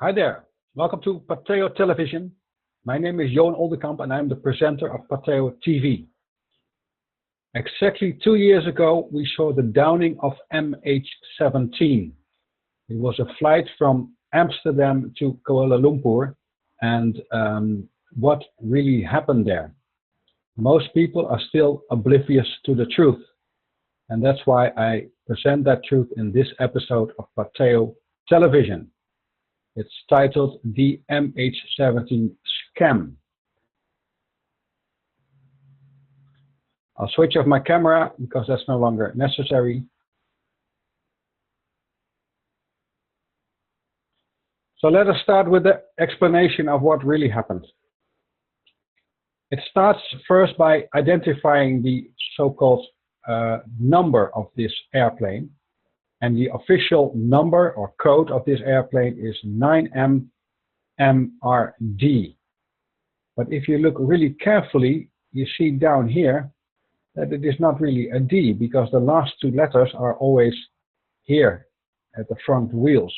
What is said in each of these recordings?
Hi there, welcome to Pateo Television. My name is Johan Oldenkamp and I'm the presenter of Pateo TV. Exactly 2 years ago, we saw the downing of MH17. It was a flight from Amsterdam to Kuala Lumpur, and what really happened there? Most people are still oblivious to the truth, and that's why I present that truth in this episode of Pateo Television. It's titled The MH17 Scam. I'll switch off my camera because that's no longer necessary. So let us start with the explanation of what really happened. It starts first by identifying the so-called number of this airplane. And the official number or code of this airplane is 9MMRD. But if you look really carefully, you see down here that it is not really a D, because the last two letters are always here at the front wheels.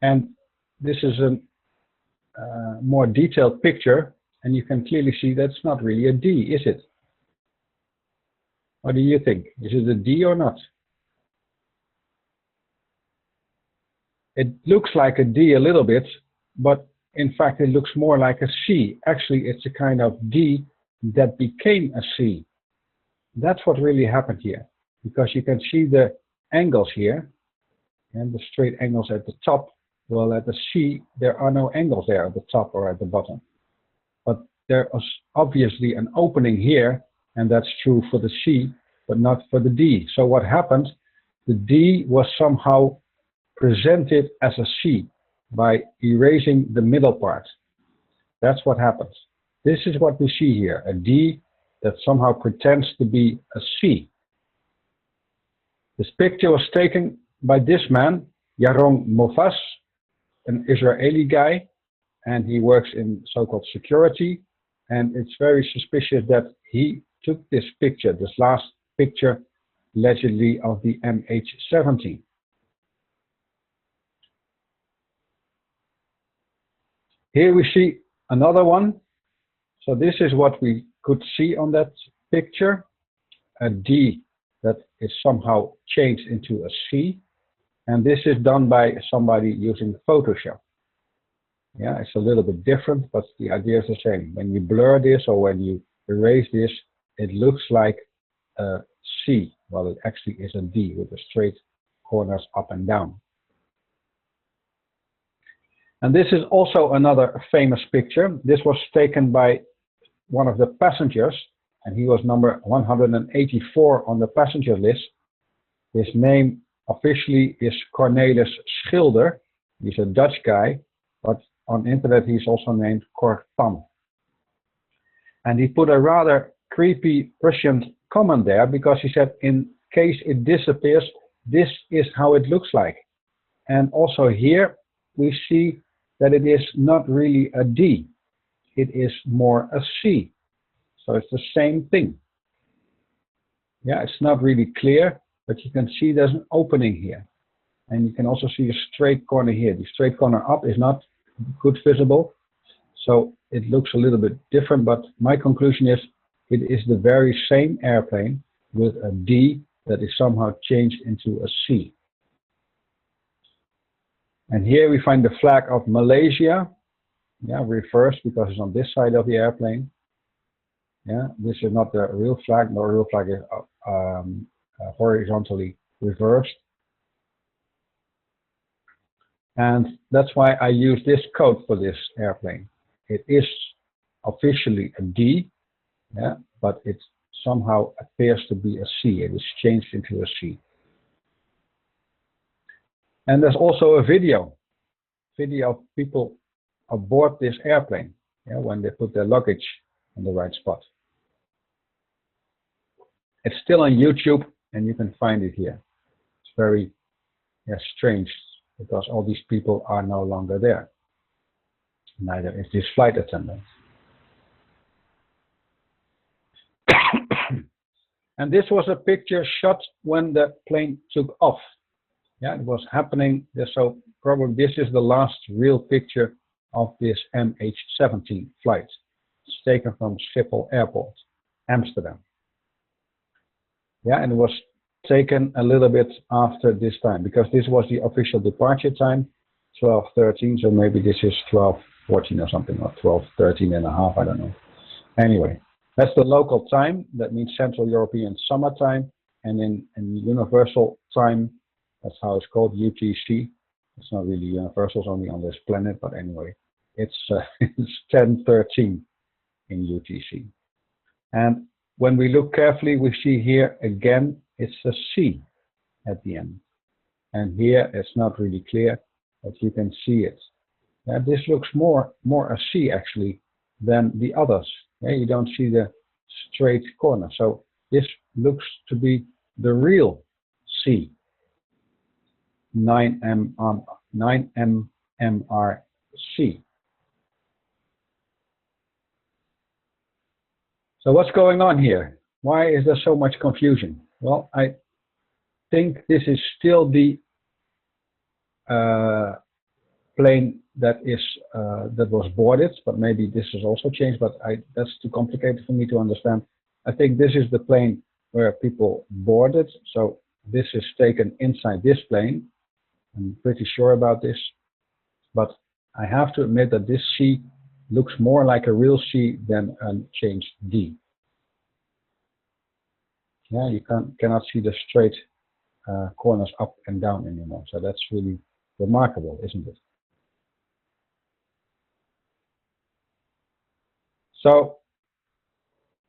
And this is a more detailed picture, and you can clearly see that it's not really a D, is it? What do you think? Is it a D or not? It looks like a D a little bit, but in fact it looks more like a C. Actually, it's a kind of D that became a C. That's what really happened here, because you can see the angles here, and the straight angles at the top. Well, at the C, there are no angles there at the top or at the bottom. But there is obviously an opening here, and that's true for the C, but not for the D. So what happened? The D was somehow presented as a C by erasing the middle part. That's what happens. This is what we see here, a D that somehow pretends to be a C. This picture was taken by this man, Yaron Mofas, an Israeli guy, and he works in so-called security, and it's very suspicious that he took this picture, this last picture, allegedly of the MH17. Here we see another one. So this is what we could see on that picture. A D that is somehow changed into a C. And this is done by somebody using Photoshop. Yeah, it's a little bit different, but the idea is the same. When you blur this or when you erase this, it looks like a C. Well, it actually is a D with the straight corners up and down. And this is also another famous picture. This was taken by one of the passengers, and he was number 184 on the passenger list. His name officially is Cornelis Schilder. He's a Dutch guy, but on internet he's also named Cor Pan. And he put a rather creepy prescient comment there, because he said, in case it disappears, this is how it looks like. And also here we see that it is not really a D, it is more a C. So it's the same thing. Yeah, it's not really clear, but you can see there's an opening here. And you can also see a straight corner here. The straight corner up is not good visible, so it looks a little bit different, but my conclusion is it is the very same airplane with a D that is somehow changed into a C. And here we find the flag of Malaysia, yeah, reversed because it's on this side of the airplane. Yeah, this is not the real flag. The real flag is horizontally reversed. And that's why I use this code for this airplane. It is officially a D, yeah, but it somehow appears to be a C. It is changed into a C. And there's also a video of people aboard this airplane, yeah, when they put their luggage in the right spot. It's still on YouTube, and you can find it here. It's very strange, because all these people are no longer there. Neither is this flight attendant. And this was a picture shot when the plane took off. Yeah, it was happening. So probably this is the last real picture of this MH17 flight. It's taken from Schiphol Airport, Amsterdam. Yeah, and it was taken a little bit after this time because this was the official departure time, 12:13. So maybe this is 12:14 or something, or 12:13 and a half. I don't know. Anyway, that's the local time. That means Central European Summer Time, and in Universal Time, that's how it's called, UTC. It's not really universal, it's only on this planet, but anyway, it's it's 10:13 in UTC. And when we look carefully, we see here again it's a C at the end. And here it's not really clear, but you can see it. Yeah, this looks more a C actually than the others. Yeah, you don't see the straight corner. So this looks to be the real C. 9MMRC. So what's going on here? Why is there so much confusion? Well, I think this is still the plane that was boarded, but maybe this has also changed, but that's too complicated for me to understand. I think this is the plane where people boarded, so this is taken inside this plane. I'm pretty sure about this, but I have to admit that this C looks more like a real C than a changed D. Yeah, you cannot see the straight corners up and down anymore, so that's really remarkable, isn't it? So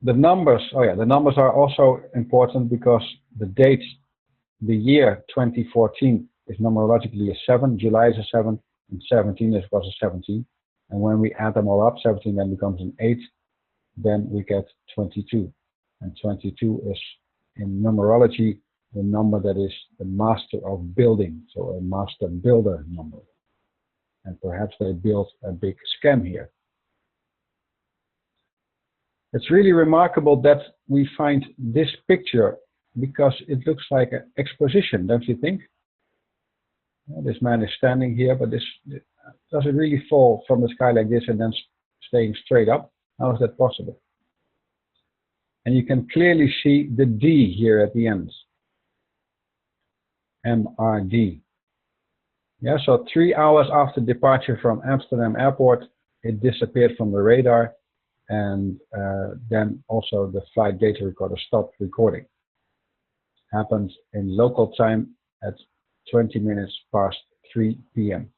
the numbers, the numbers are also important because the date, the year 2014 is numerologically a 7, July is a 7, and 17 was a 17. And when we add them all up, 17 then becomes an 8, then we get 22. And 22 is, in numerology, the number that is the master of building, so a master builder number. And perhaps they built a big scam here. It's really remarkable that we find this picture because it looks like an exposition, don't you think? This man is standing here, but does it really fall from the sky like this and then staying straight up? How is that possible? And you can clearly see the D here at the end. MRD. Yeah, so 3 hours after departure from Amsterdam Airport, it disappeared from the radar, and then also the flight data recorder stopped recording. Happened in local time at 20 minutes past 3 p.m.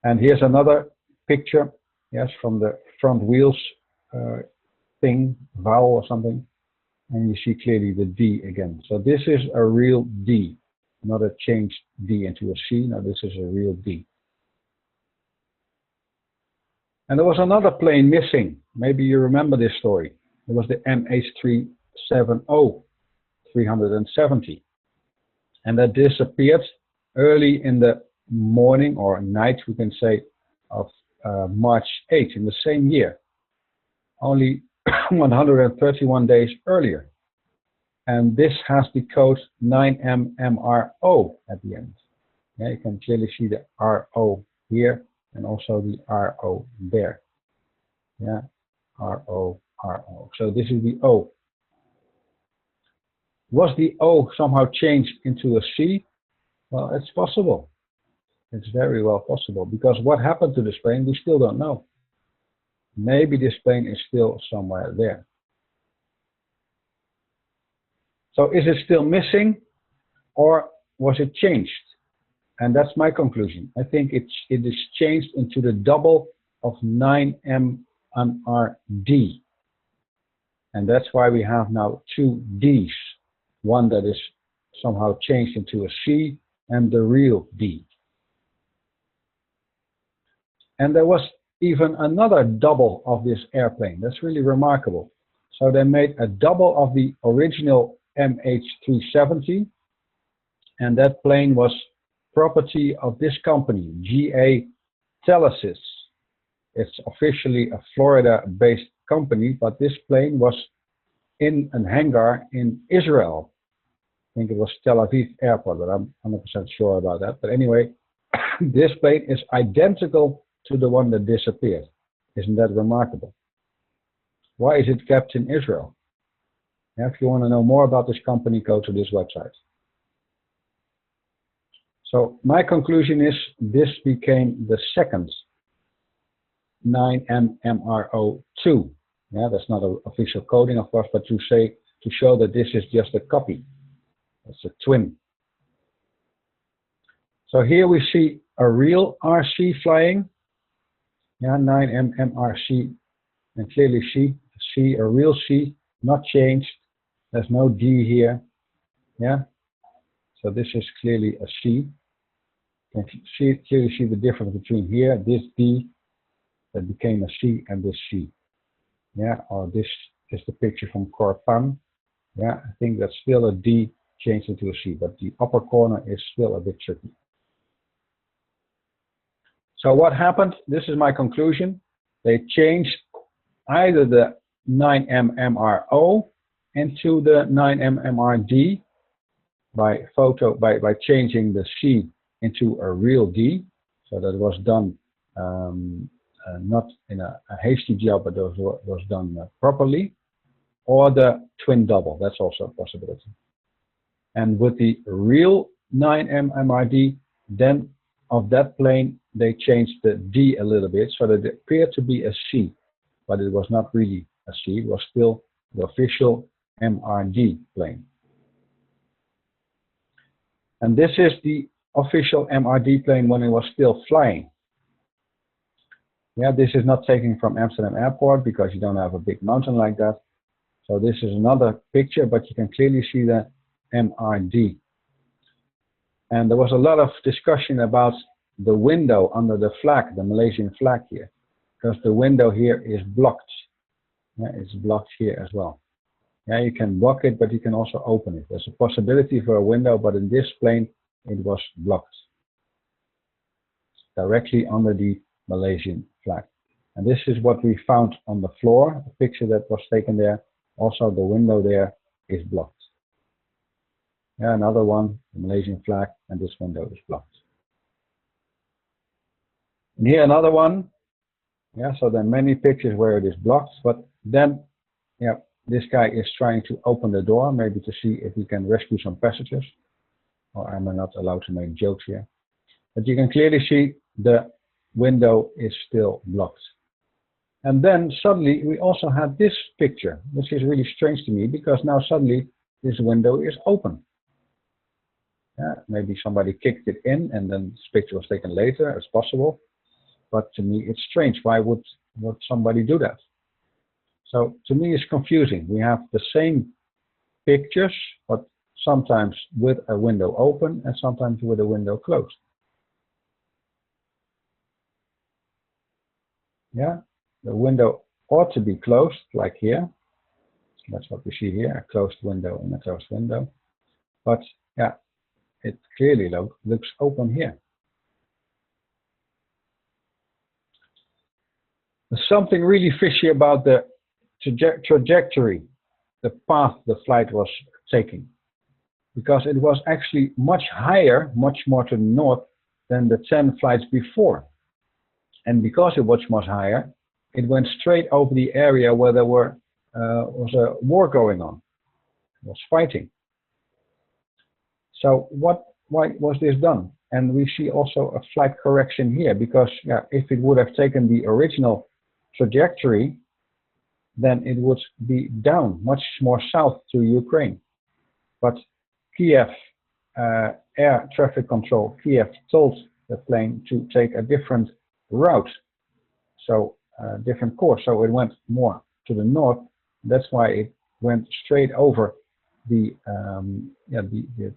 And here's another picture, yes, from the front wheels thing, valve or something, and you see clearly the D again. So this is a real D, not a changed D into a C. No, this is a real D. And there was another plane missing. Maybe you remember this story. It was the MH17 370. And that disappeared early in the morning or night, we can say, of March 8 in the same year. Only 131 days earlier. And this has the code 9MMRO at the end. Yeah, you can clearly see the RO here and also the RO there. Yeah, RO, RO. So this is the O. Was the O somehow changed into a C? Well, it's possible. It's very well possible, because what happened to this plane, we still don't know. Maybe this plane is still somewhere there. So is it still missing, or was it changed? And that's my conclusion. I think it is changed into the double of 9MMRD. And that's why we have now two Ds. One that is somehow changed into a C, and the real D. And there was even another double of this airplane. That's really remarkable. So they made a double of the original MH370, and that plane was property of this company, GA Telesis. It's officially a Florida-based company, but this plane was in a hangar in Israel, think it was Tel Aviv Airport, but I'm 100% sure about that. But anyway, this plane is identical to the one that disappeared. Isn't that remarkable? Why is it kept in Israel? If you want to know more about this company, go to this website. So my conclusion is this became the second 9M-MRO2. Yeah, that's not an official coding, of course, but to show that this is just a copy. It's a twin. So here we see a real RC flying. Yeah, 9M-MRC, and clearly C, a real C, not changed. There's no D here. Yeah, so this is clearly a C. You can clearly see the difference between here, this D that became a C, and this C. Yeah, or this is the picture from Korpan. Yeah, I think that's still a D changed into a C, but the upper corner is still a bit tricky. So what happened? This is my conclusion. They changed either the 9M-MRO into the 9M-MRD by changing the C into a real D. So that was done not in a hasty job, but it was done properly. Or the twin double, that's also a possibility. And with the real 9M-MRD, then of that plane, they changed the D a little bit, so that it appeared to be a C, but it was not really a C, it was still the official MRD plane. And this is the official MRD plane when it was still flying. Yeah, this is not taken from Amsterdam Airport because you don't have a big mountain like that. So this is another picture, but you can clearly see the MRD. And there was a lot of discussion about the window under the flag, the Malaysian flag here, because the window here is blocked. Yeah, it's blocked here as well. Yeah, you can block it, but you can also open it. There's a possibility for a window, but in this plane, it was blocked. Directly under the Malaysian flag. And this is what we found on the floor, a picture that was taken there. Also, the window there is blocked. Yeah, another one, the Malaysian flag, and this window is blocked. And here another one. Yeah, so there are many pictures where it is blocked, but then, yeah, this guy is trying to open the door, maybe to see if he can rescue some passengers. Or am I not allowed to make jokes here? But you can clearly see the window is still blocked. And then suddenly we also had this picture, which is really strange to me, because now suddenly this window is open. Yeah, maybe somebody kicked it in and then this picture was taken later, it's possible. But to me it's strange. Why would somebody do that? So to me it's confusing. We have the same pictures, but sometimes with a window open and sometimes with a window closed. Yeah, the window ought to be closed, like here. That's what we see here, a closed window and a closed window. But yeah, it clearly looks open here. There's something really fishy about the trajectory, the path the flight was taking. Because it was actually much higher, much more to the north than the 10 flights before. And because it was much higher, it went straight over the area where there was a war going on. It was fighting. So why was this done? And we see also a flight correction here, because yeah, if it would have taken the original trajectory, then it would be down, much more south to Ukraine. But Kiev, air traffic control, Kiev told the plane to take a different route, so different course. So it went more to the north. That's why it went straight over the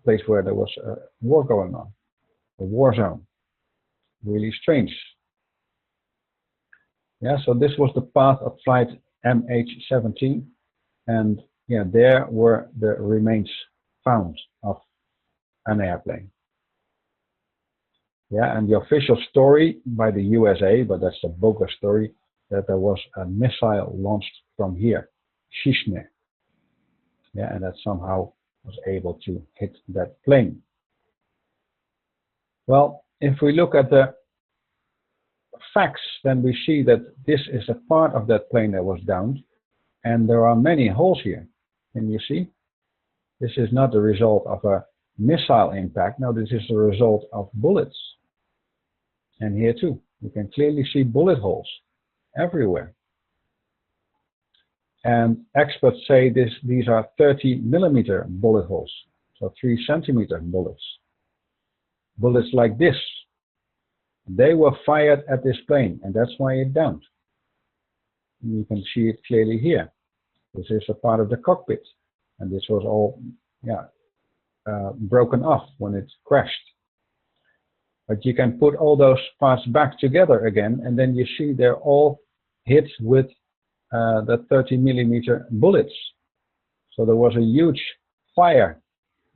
place where there was a war going on, a war zone. Really strange. Yeah, so this was the path of flight MH17, and yeah, there were the remains found of an airplane. Yeah, and the official story by the USA, but that's a bogus story, that there was a missile launched from here, Shishne. Yeah, and that somehow was able to hit that plane. Well, if we look at the facts, then we see that this is a part of that plane that was downed, and there are many holes here. Can you see? This is not the result of a missile impact. No, this is the result of bullets. And here too, you can clearly see bullet holes everywhere. And experts say these are 30mm bullet holes, so 3cm bullets. Bullets like this, they were fired at this plane, and that's why it downed. And you can see it clearly here. This is a part of the cockpit, and this was all broken off when it crashed. But you can put all those parts back together again, and then you see they're all hit with the 30mm bullets. So there was a huge fire.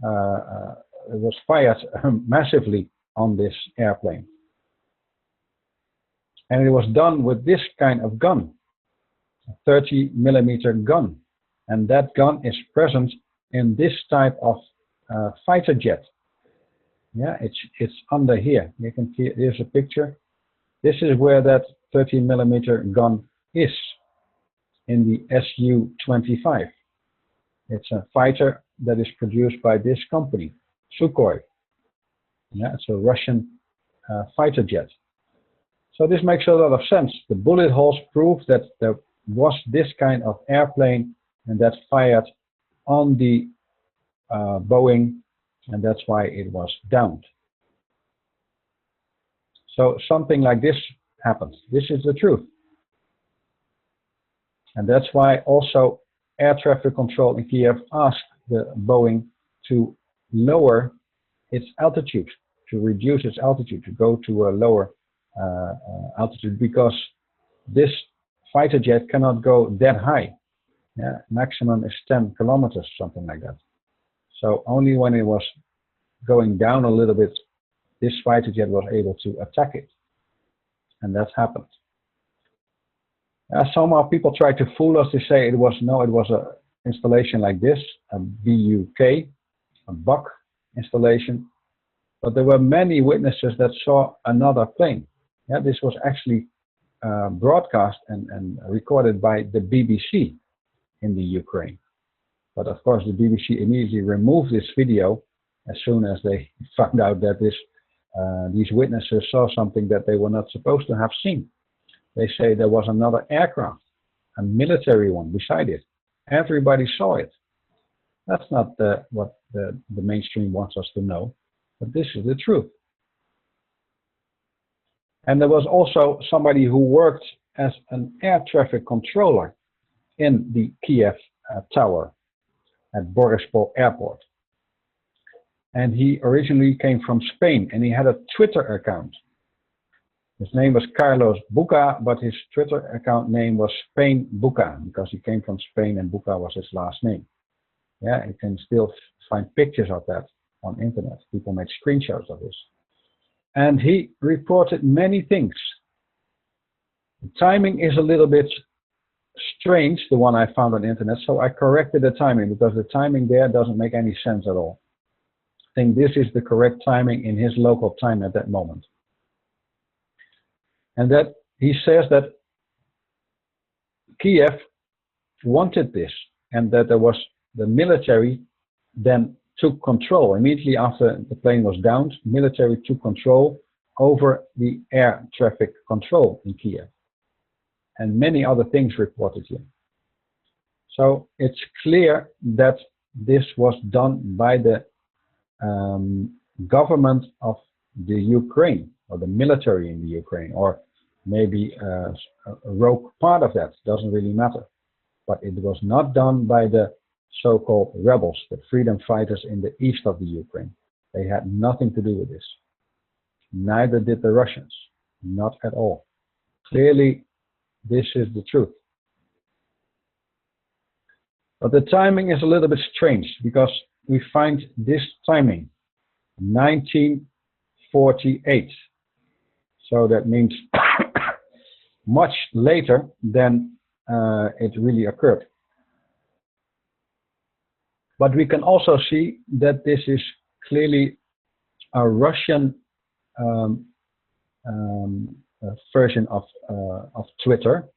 It was fired massively on this airplane. And it was done with this kind of gun, a 30mm gun. And that gun is present in this type of fighter jet. Yeah, it's under here. You can see, here's a picture. This is where that 30mm gun is, in the Su-25. It's a fighter that is produced by this company, Sukhoi. Yeah, it's a Russian fighter jet. So this makes a lot of sense. The bullet holes prove that there was this kind of airplane, and that fired on the Boeing, and that's why it was downed. So something like this happens. This is the truth. And that's why also air traffic control in Kiev asked the Boeing to lower its altitude, to reduce its altitude, to go to a lower altitude, because this fighter jet cannot go that high. Yeah, maximum is 10 kilometers, something like that. So only when it was going down a little bit, this fighter jet was able to attack it. And that happened. Somehow people try to fool us. They say it was an installation like this, a BUK, a Buck installation. But there were many witnesses that saw another plane. Yeah, this was actually broadcast and recorded by the BBC in the Ukraine. But of course, the BBC immediately removed this video as soon as they found out that these witnesses saw something that they were not supposed to have seen. They say there was another aircraft, a military one beside it. Everybody saw it. That's not what the mainstream wants us to know, but this is the truth. And there was also somebody who worked as an air traffic controller in the Kiev tower at Boryspil Airport. And he originally came from Spain, and he had a Twitter account. His name was Carlos Buca, but his Twitter account name was Spain Buca, because he came from Spain and Buca was his last name. Yeah, you can still find pictures of that on internet. People made screenshots of this. And he reported many things. The timing is a little bit strange, the one I found on the internet, so I corrected the timing, because the timing there doesn't make any sense at all. I think this is the correct timing in his local time at that moment. And that he says that Kiev wanted this, and that there was the military then took control. Immediately after the plane was downed, military took control over the air traffic control in Kiev. And many other things reported here. So it's clear that this was done by the government of the Ukraine, or the military in the Ukraine, or maybe a rogue part of that, doesn't really matter. But it was not done by the so-called rebels, the freedom fighters in the east of the Ukraine. They had nothing to do with this. Neither did the Russians, not at all. Clearly, this is the truth. But the timing is a little bit strange, because we find this timing, 1948. So that means much later than it really occurred. But we can also see that this is clearly a Russian version of Twitter.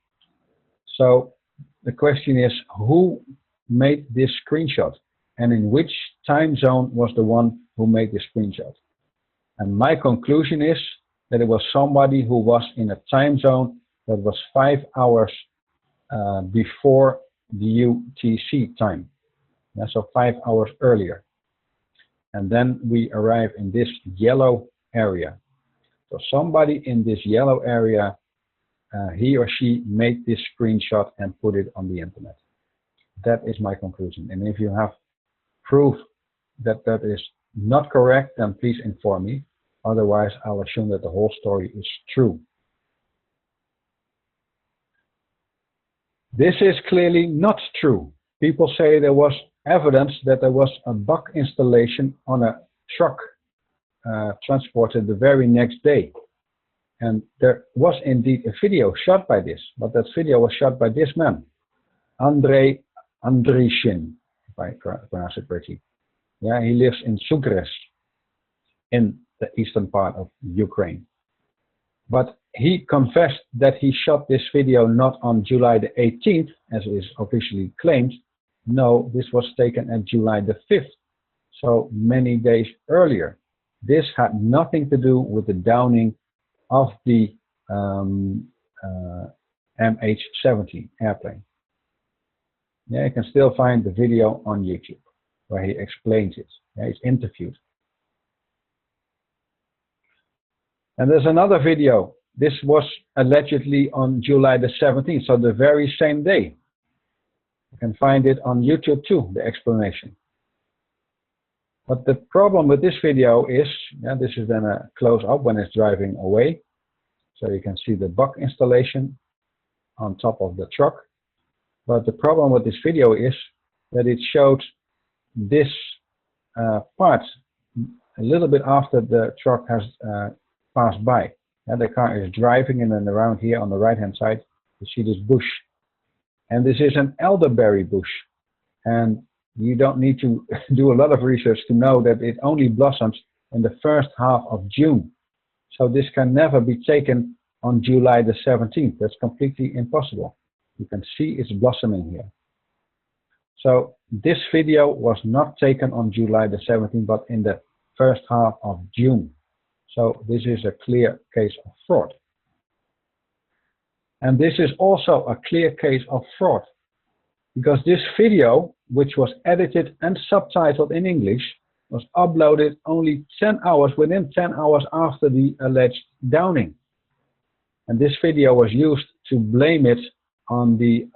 So the question is, who made this screenshot, and in which time zone was the one who made this screenshot? And my conclusion is that it was somebody who was in a time zone that was 5 hours before the UTC time. Yeah, so 5 hours earlier. And then we arrive in this yellow area. So somebody in this yellow area, he or she made this screenshot and put it on the internet. That is my conclusion. And if you have proof that that is not correct, then please inform me. Otherwise, I'll assume that the whole story is true. This is clearly not true. People say there was evidence that there was a bug installation on a truck transported the very next day. And there was indeed a video shot by this, but that video was shot by this man, Andrei Andrishin, if I pronounce it correctly. Yeah, he lives in Sugrez, in the eastern part of Ukraine. But he confessed that he shot this video not on July the 18th, as is officially claimed. No, this was taken at July the 5th, so many days earlier. This had nothing to do with the downing of the MH17 airplane. Yeah, you can still find the video on YouTube where he explains it. Yeah, he's interviewed. And there's another video. This was allegedly on July the 17th, so the very same day. You can find it on YouTube too, the explanation. But the problem with this video is, yeah, this is then a close-up when it's driving away. So you can see the bug installation on top of the truck. But the problem with this video is that it showed this part a little bit after the truck has passed by. And the car is driving, and then around here on the right-hand side, you see this bush. And this is an elderberry bush. And you don't need to do a lot of research to know that it only blossoms in the first half of June. So this can never be taken on July the 17th. That's completely impossible. You can see it's blossoming here. So this video was not taken on July the 17th, but in the first half of June. So this is a clear case of fraud. And this is also a clear case of fraud, because this video, which was edited and subtitled in English, was uploaded only 10 hours, within 10 hours after the alleged downing. And this video was used to blame it on the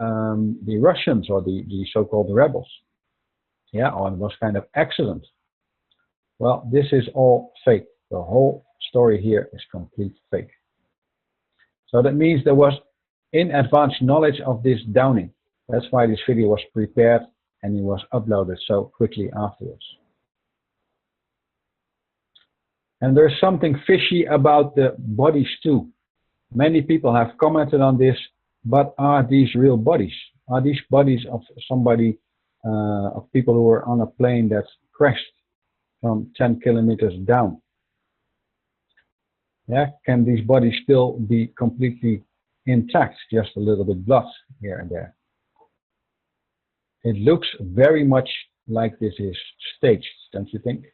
Russians, or the so-called rebels. Yeah, or it was kind of accident. Well, this is all fake. The whole story here is complete fake. So that means there was in advance knowledge of this downing. That's why this video was prepared and it was uploaded so quickly afterwards. And there's something fishy about the bodies too. Many people have commented on this, but are these real bodies? Are these bodies of somebody, of people who were on a plane that crashed from 10 kilometers down? Yeah, can these bodies still be completely intact, just a little bit blood here and there? It looks very much like this is staged, don't you think?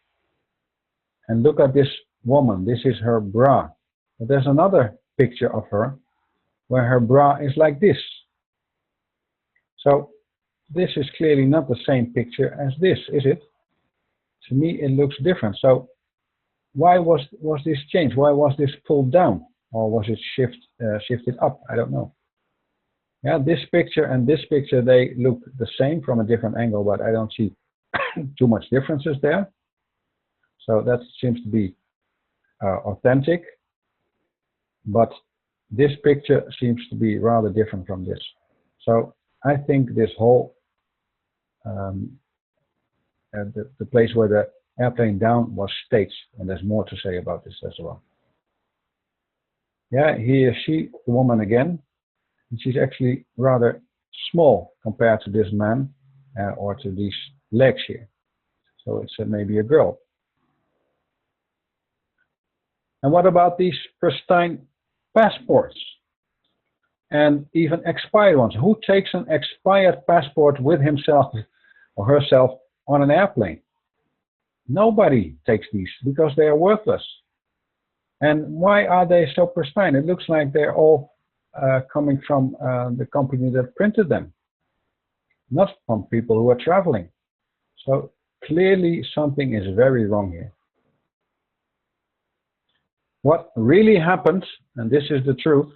And look at this woman. This is her bra. But there's another picture of her where her bra is like this. So this is clearly not the same picture as this, is it? To me, it looks different. So why was this changed? Why was this pulled down? Or was it shifted up? I don't know. Yeah, this picture and this picture, they look the same from a different angle, but I don't see too much differences there. So that seems to be authentic. But this picture seems to be rather different from this. So I think this whole, the place where the airplane down was staged, and there's more to say about this as well. Yeah, here she, the woman again, and she's actually rather small compared to this man or to these legs here. So it's maybe a girl. And what about these pristine passports? And even expired ones. Who takes an expired passport with himself or herself on an airplane? Nobody takes these because they are worthless. And why are they so pristine? It looks like they're all coming from the company that printed them, not from people who are traveling. So clearly something is very wrong here. What really happened, and this is the truth,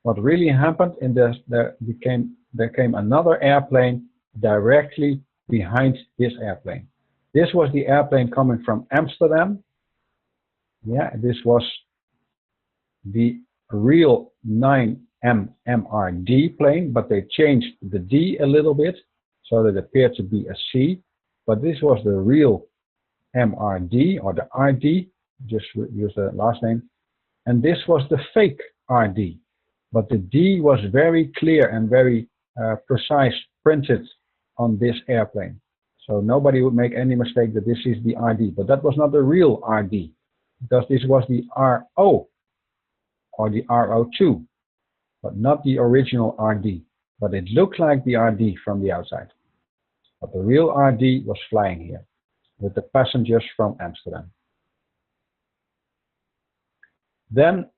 what really happened in this, there came another airplane directly behind this airplane. This was the airplane coming from Amsterdam. Yeah, this was the real 9M plane, but they changed the D a little bit so that it appeared to be a C. But this was the real MRD or the RD, just use the last name. And this was the fake RD. But the D was very clear and very precise printed on this airplane. So nobody would make any mistake that this is the RD. But that was not the real RD, because this was the RO or the RO2, but not the original RD. But it looked like the RD from the outside. But the real RD was flying here with the passengers from Amsterdam. Then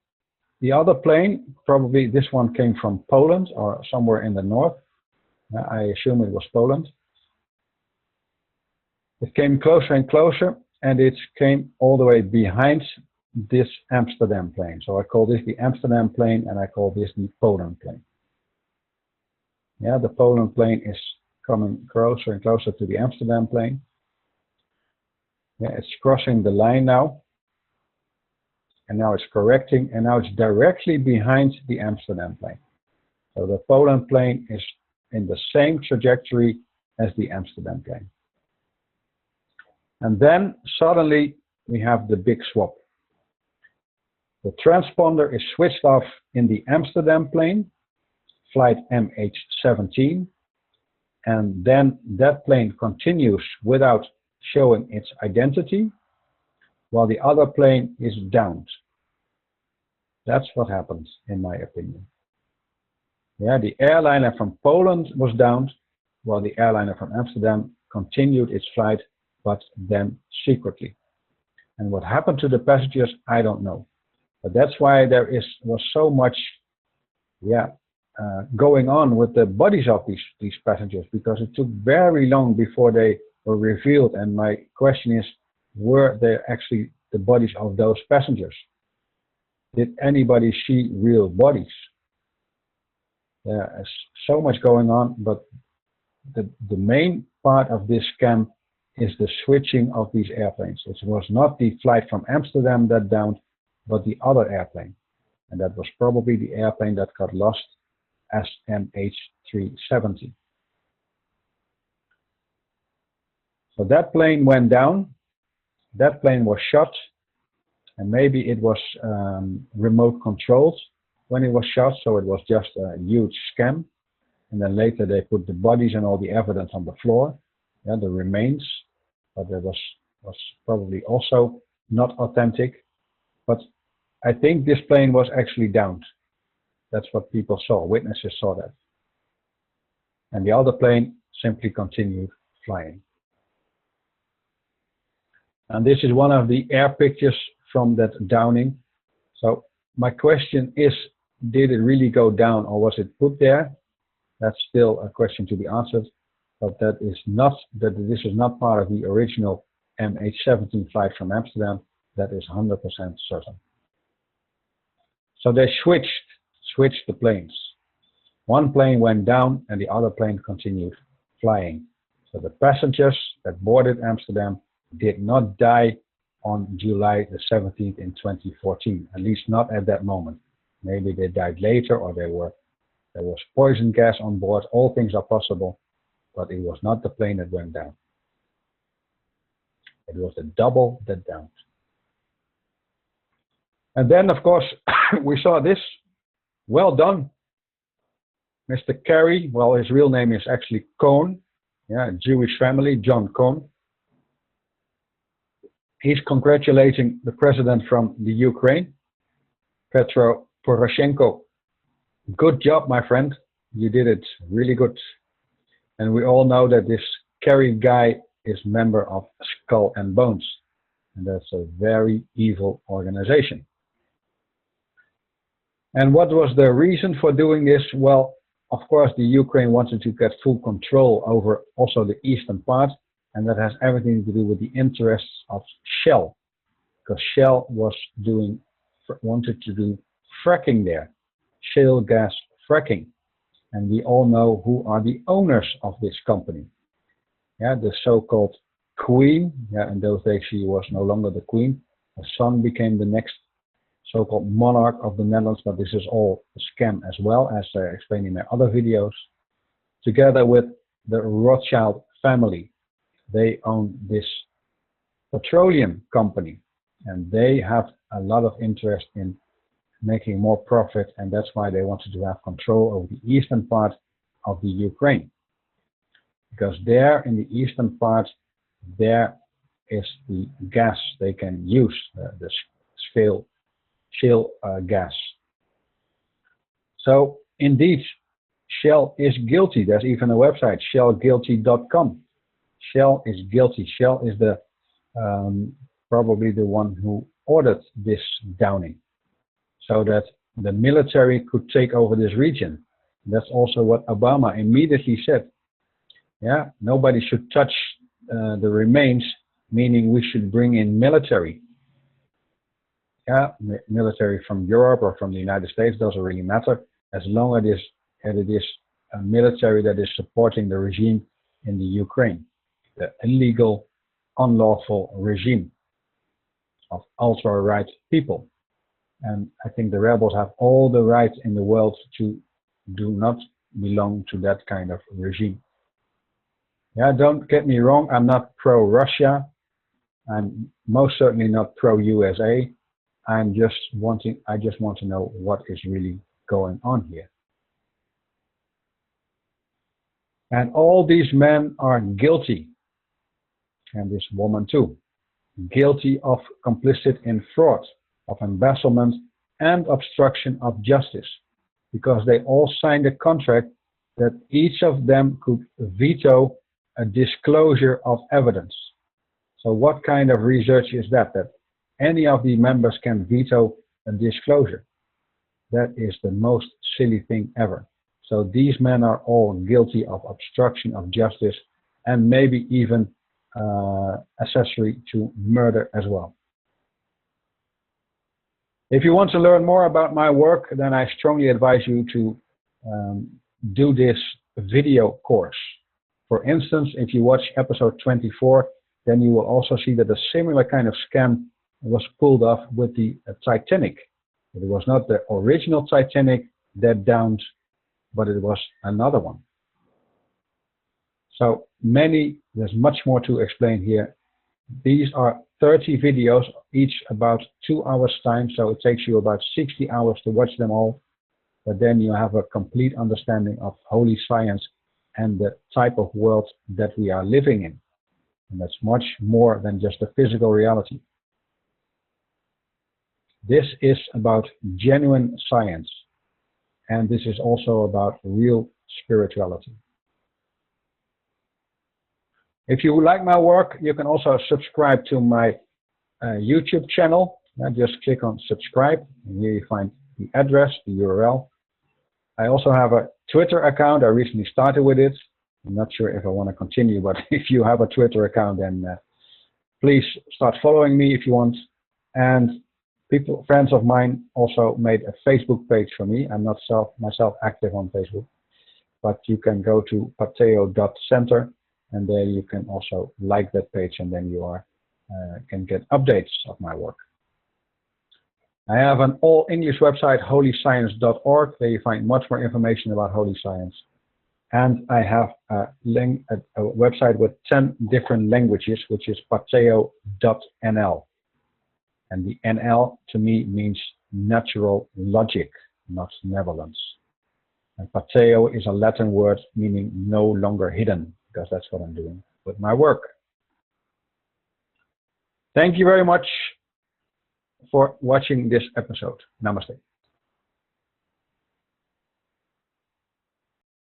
the other plane, probably this one came from Poland or somewhere in the north. I assume it was Poland. It came closer and closer, and it came all the way behind this Amsterdam plane. So I call this the Amsterdam plane, and I call this the Poland plane. Yeah, the Poland plane is coming closer and closer to the Amsterdam plane. Yeah, it's crossing the line now. And now it's correcting, and now it's directly behind the Amsterdam plane. So the Poland plane is in the same trajectory as the Amsterdam plane. And then suddenly we have the big swap. The transponder is switched off in the Amsterdam plane, flight MH17, and then that plane continues without showing its identity, while the other plane is downed. That's what happens, in my opinion. Yeah, the airliner from Poland was downed, while the airliner from Amsterdam continued its flight, but then secretly. And what happened to the passengers, I don't know. But that's why there was so much, going on with the bodies of these passengers, because it took very long before they were revealed. And my question is, were they actually the bodies of those passengers? Did anybody see real bodies? There is so much going on, but the main part of this scam is the switching of these airplanes. It was not the flight from Amsterdam that downed, but the other airplane. And that was probably the airplane that got lost as MH17. So that plane went down. That plane was shot, and maybe it was remote controlled when it was shot, so it was just a huge scam. And then later they put the bodies and all the evidence on the floor, the remains, but that was probably also not authentic. But I think this plane was actually downed. That's what people saw, witnesses saw that. And the other plane simply continued flying. And this is one of the air pictures from that downing. So my question is, did it really go down, or was it put there? That's still a question to be answered, but this is not part of the original MH17 flight from Amsterdam. That is 100% certain. So they switched the planes. One plane went down and the other plane continued flying. So the passengers that boarded Amsterdam did not die on July the 17th in 2014, at least not at that moment. Maybe they died later, or there was poison gas on board. All things are possible, but it was not the plane that went down. It was the double that downed. And then, of course, we saw this. Well done, Mr. Carey. Well, his real name is actually Cohn. yeah, Jewish family, John Cohn. He's congratulating the president from the Ukraine, Petro Poroshenko. Good job, my friend. You did it really good. And we all know that this Kerry guy is member of Skull and Bones. And that's a very evil organization. And what was the reason for doing this? Well, of course, the Ukraine wanted to get full control over also the eastern part. And that has everything to do with the interests of Shell. Because Shell wanted to do fracking there. Shale gas fracking. And we all know who are the owners of this company. Yeah, the so-called queen. Yeah, in those days she was no longer the queen. Her son became the next so-called monarch of the Netherlands, but this is all a scam as well, as I explained in my other videos. Together with the Rothschild family, they own this petroleum company, and they have a lot of interest in making more profit, and that's why they wanted to have control over the eastern part of the Ukraine. Because there in the eastern part, there is the gas they can use, the shale gas. So indeed, Shell is guilty. There's even a website, shellguilty.com. Shell is guilty. Shell is the probably the one who ordered this downing, so that the military could take over this region. That's also what Obama immediately said. Yeah, nobody should touch the remains, meaning we should bring in military. Yeah, military from Europe or from the United States, doesn't really matter, as long as it is a military that is supporting the regime in the Ukraine, the illegal, unlawful regime of ultra-right people. And I think the rebels have all the right in the world to do not belong to that kind of regime. Yeah, don't get me wrong, I'm not pro-Russia. I'm most certainly not pro-USA. I just want to know what is really going on here. And all these men are guilty, and this woman too, guilty of complicit in fraud, of embezzlement, and obstruction of justice, because they all signed a contract that each of them could veto a disclosure of evidence. So what kind of research is that any of the members can veto a disclosure? That is the most silly thing ever. So these men are all guilty of obstruction of justice and maybe even accessory to murder as well. If you want to learn more about my work, then I strongly advise you to do this video course. For instance, if you watch episode 24, then you will also see that a similar kind of scam was pulled off with the Titanic. It was not the original Titanic that downed, but it was another one. So there's much more to explain here. These are 30 videos, each about 2 hours time, so it takes you about 60 hours to watch them all. But then you have a complete understanding of holy science and the type of world that we are living in. And that's much more than just a physical reality. This is about genuine science, and this is also about real spirituality. If you like my work, you can also subscribe to my YouTube channel. Just click on subscribe, and here you find the address, the URL. I also have a Twitter account. I recently started with it. I'm not sure if I want to continue, but if you have a Twitter account, then please start following me if you want. And friends of mine also made a Facebook page for me. I'm not myself active on Facebook, but you can go to pateo.center, and there you can also like that page, and then you can get updates of my work. I have an all-English website, holyscience.org. There you find much more information about holy science. And I have a website with 10 different languages, which is pateo.nl. And the NL to me means natural logic, not Netherlands. And Pateo is a Latin word meaning no longer hidden. because that's what I'm doing with my work. Thank you very much for watching this episode. Namaste.